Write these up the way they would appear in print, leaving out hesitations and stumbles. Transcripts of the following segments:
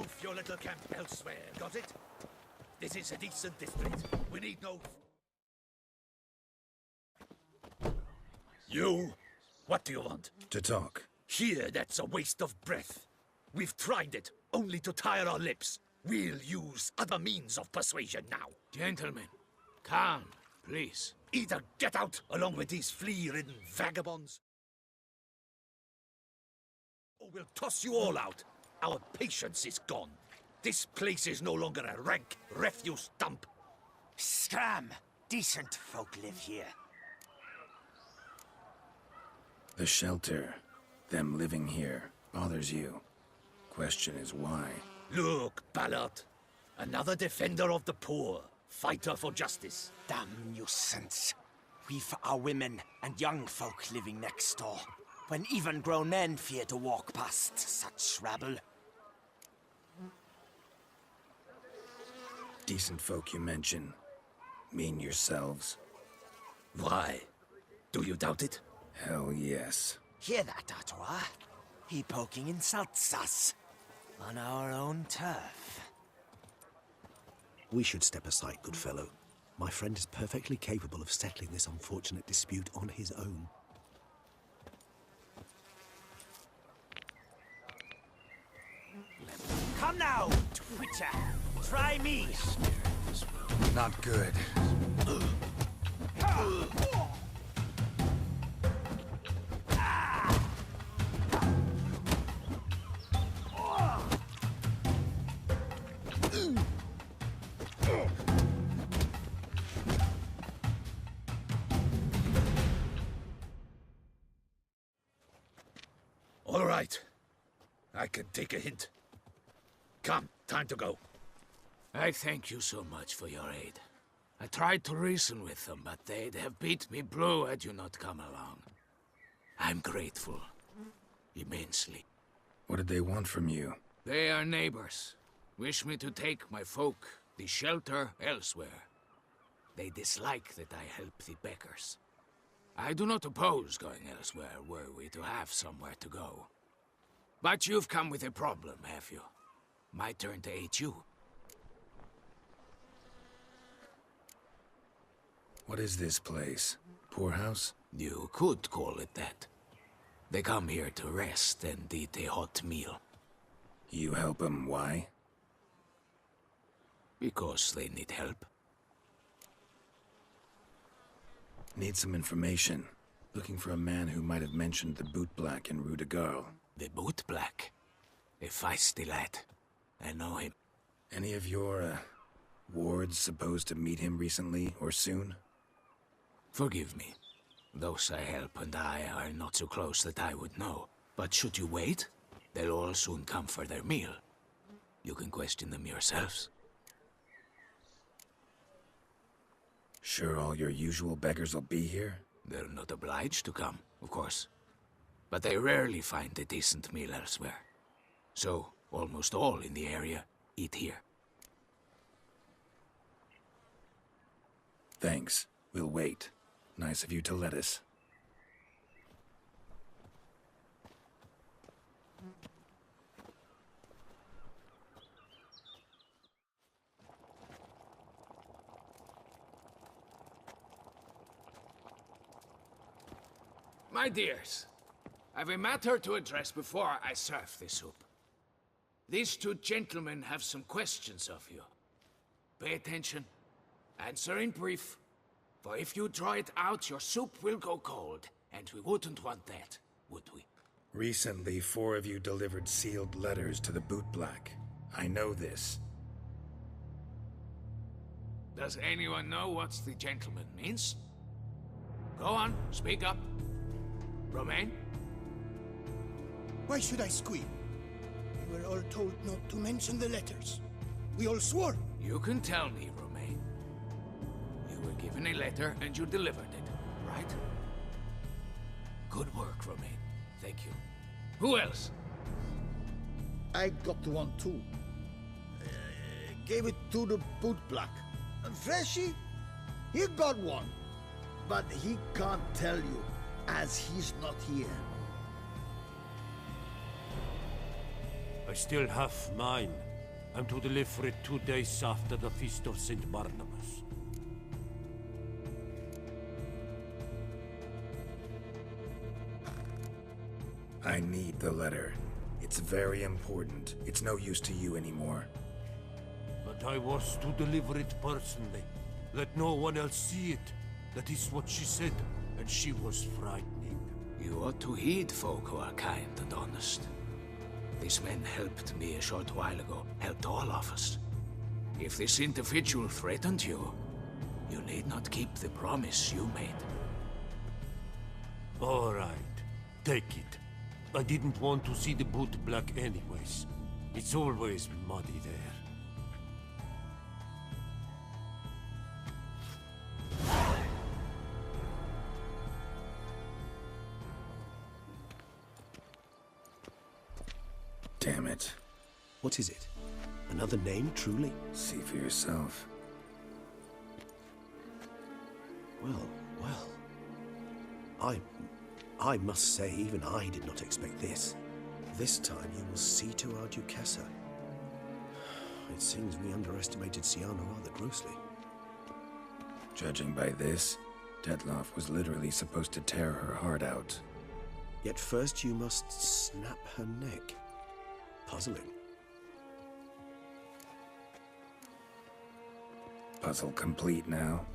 Move your little camp elsewhere, got it? This is a decent district. We need no... You? What do you want? To talk. Here, that's a waste of breath. We've tried it, only to tire our lips. We'll use other means of persuasion now. Gentlemen, calm, please. Either get out, along with these flea-ridden vagabonds, or we'll toss you all out. Our patience is gone. This place is no longer a rank refuse dump. Scram! Decent folk live here. The shelter, them living here, bothers you. Question is why? Look, Ballard. Another defender of the poor. Fighter for justice. Damn nuisance. We've our women and young folk living next door, when even grown men fear to walk past such rabble. Decent folk you mention. Mean yourselves? Why? Do you doubt it? Hell yes. Hear that, Artois? He poking insults us. On our own turf. We should step aside, good fellow. My friend is perfectly capable of settling this unfortunate dispute on his own. Come now, Twitcher. Try me. Not good. All right. I can take a hint. Come, time to go. I thank you so much for your aid. I tried to reason with them, but they'd have beat me blue had you not come along. I'm grateful. Immensely. What did they want from you? They are neighbors. Wish me to take my folk, the shelter, elsewhere. They dislike that I help the beggars. I do not oppose going elsewhere were we to have somewhere to go. But you've come with a problem, have you? My turn to aid you. What is this place? Poorhouse? You could call it that. They come here to rest and eat a hot meal. You help them, why? Because they need help. Need some information. Looking for a man who might have mentioned the boot black in Rue de Garl. The boot black? A feisty lad. I know him. Any of your, wards supposed to meet him recently or soon? Forgive me. Those I help and I are not so close that I would know. But should you wait, they'll all soon come for their meal. You can question them yourselves. Sure all your usual beggars will be here? They're not obliged to come, of course. But they rarely find a decent meal elsewhere. So, almost all in the area eat here. Thanks. We'll wait. Nice of you to let us. My dears, I've a matter to address before I serve the soup. These two gentlemen have some questions of you. Pay attention. Answer in brief. For if you draw it out, your soup will go cold. And we wouldn't want that, would we? Recently, 4 of you delivered sealed letters to the boot black. I know this. Does anyone know what the gentleman means? Go on, speak up. Romain? Why should I squeal? We were all told not to mention the letters. We all swore. You can tell me, Romain. You were given a letter and you delivered it, right? Good work, Romain. Thank you. Who else? I got one too. Gave it to the boot black. And Freshy, he got one. But he can't tell you, as he's not here. I still have mine. I'm to deliver it 2 days after the Feast of St. Barnabas. I need the letter. It's very important. It's no use to you anymore. But I was to deliver it personally. Let no one else see it. That is what she said, and she was frightening. You ought to heed folk who are kind and honest. These men helped me a short while ago, helped all of us. If this individual threatened you, you need not keep the promise you made. All right, take it. I didn't want to see the boot black anyways. It's always muddy there. Damn it. What is it? Another name, truly? See for yourself. Well, well. I must say, even I did not expect this. This time you will see to our Duquesa. It seems we underestimated Syanna rather grossly. Judging by this, Detloff was literally supposed to tear her heart out. Yet first you must snap her neck. Puzzling. Puzzle complete now.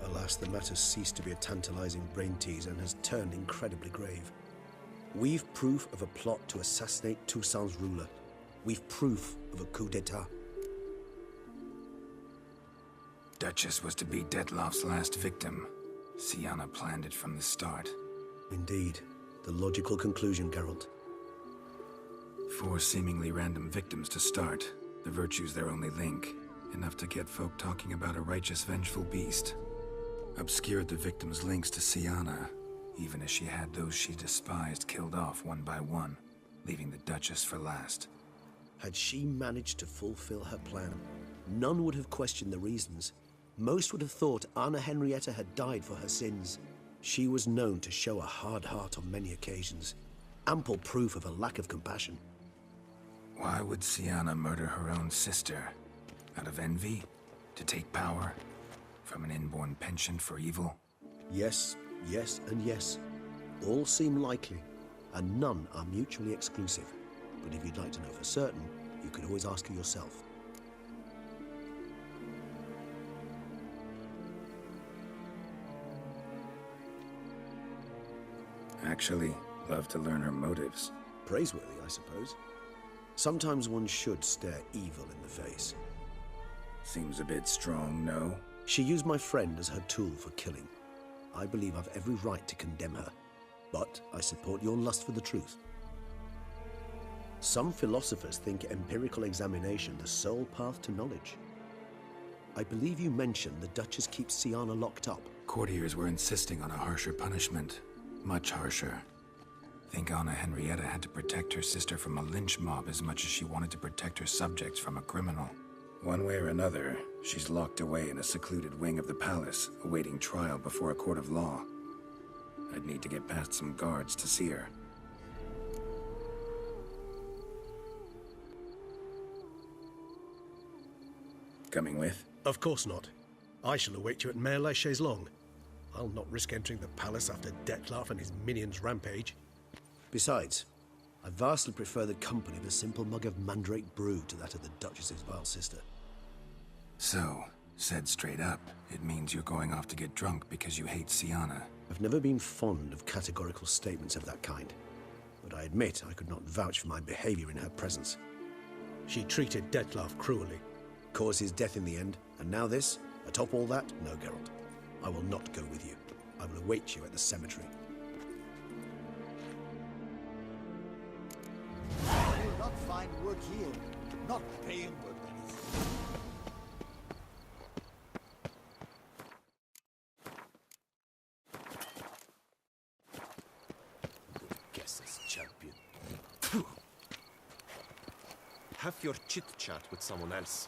Alas, the matter ceased to be a tantalizing brain tease and has turned incredibly grave. We've proof of a plot to assassinate Toussaint's ruler. We've proof of a coup d'etat. Duchess was to be Detloff's last victim. Syanna planned it from the start. Indeed. The logical conclusion, Geralt. 4 seemingly random victims to start. The virtue's their only link. Enough to get folk talking about a righteous, vengeful beast. Obscured the victims' links to Syanna, even as she had those she despised killed off one by one, leaving the Duchess for last. Had she managed to fulfill her plan, none would have questioned the reasons. Most would have thought Anna Henrietta had died for her sins. She was known to show a hard heart on many occasions. Ample proof of a lack of compassion. Why would Syanna murder her own sister? Out of envy? To take power? From an inborn penchant for evil? Yes, yes, and yes. All seem likely, and none are mutually exclusive. But if you'd like to know for certain, you could always ask her yourself. Actually, love to learn her motives. Praiseworthy, I suppose. Sometimes one should stare evil in the face. Seems a bit strong, no? She used my friend as her tool for killing. I believe I've every right to condemn her, but I support your lust for the truth. Some philosophers think empirical examination the sole path to knowledge. I believe you mentioned the Duchess keeps Syanna locked up. Courtiers were insisting on a harsher punishment. Much harsher. Think Anna Henrietta had to protect her sister from a lynch mob as much as she wanted to protect her subjects from a criminal. One way or another, she's locked away in a secluded wing of the palace, awaiting trial before a court of law. I'd need to get past some guards to see her. Coming with? Of course not. I shall await you at Mare la Chaise-Longue. I'll not risk entering the palace after Detloff and his minions rampage. Besides, I vastly prefer the company of a simple mug of mandrake brew to that of the Duchess's vile sister. So, said straight up, it means you're going off to get drunk because you hate Syanna. I've never been fond of categorical statements of that kind, but I admit I could not vouch for my behavior in her presence. She treated Detloff cruelly, caused his death in the end, and now this? Atop all that, no, Geralt. I will not go with you. I will await you at the cemetery. You will not find work here. Not paying work, that is. Guess this champion. Have your chit-chat with someone else.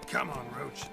Come on, Roach.